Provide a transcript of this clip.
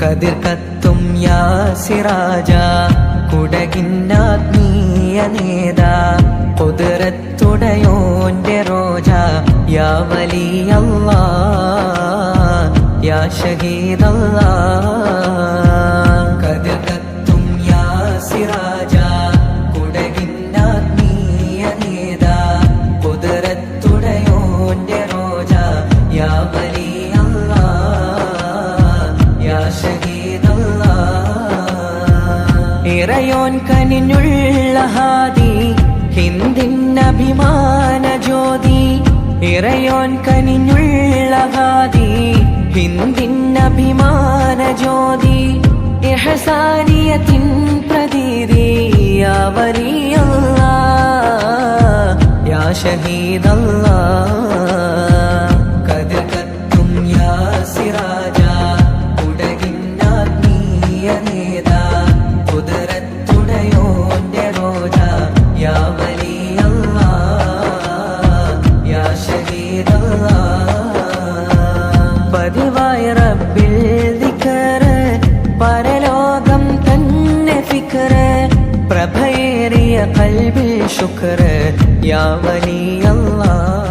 കതിർ കത്തും യാ സിറാജ കുടകിന്നാത്മീയ നേതാ ഖുദ്റത്തുടയോന്റെ റോജ യാ വലിയല്ലാഹ് യാ ഷഹീദല്ലാഹ് കതിർ കത്തും യാ സിറാജ കുടകിന്നാത്മീയ നേതാ ഖുദ്റത്തുടയോന്റെ റോജ യാ ഇറയോൻ കനിഞ്ഞുള്ള ഹാദി ഹിന്ദിൻ അഭിമാന ജ്യോതി ഇറയോൻ കനിഞ്ഞുള്ള ഹാദി ഹിന്ദിൻ അഭിമാന ജ്യോതി ഇഹ്സാനിയത്തിൻ പ്രതീതി യാ വലിയല്ലാഹ് യാ ഷഹീദല്ലാഹ് കതിർ കത്തും യാ സിറാജ കുടകിന്നാത്മീയ നേതാ ഖുദ്റത്തുടയോന്റെ റോജ യാ വലിയല്ലാഹ് യാ ഷഹീദല്ലാഹ് പതിവായ റബ്ബിൽ ദിക്ർ പരലോകം തന്നെ ഫിക്ർ പ്രഭയേറിയ ഖൽബിൽ ശുക്ർ യാ വലിയല്ലാഹ്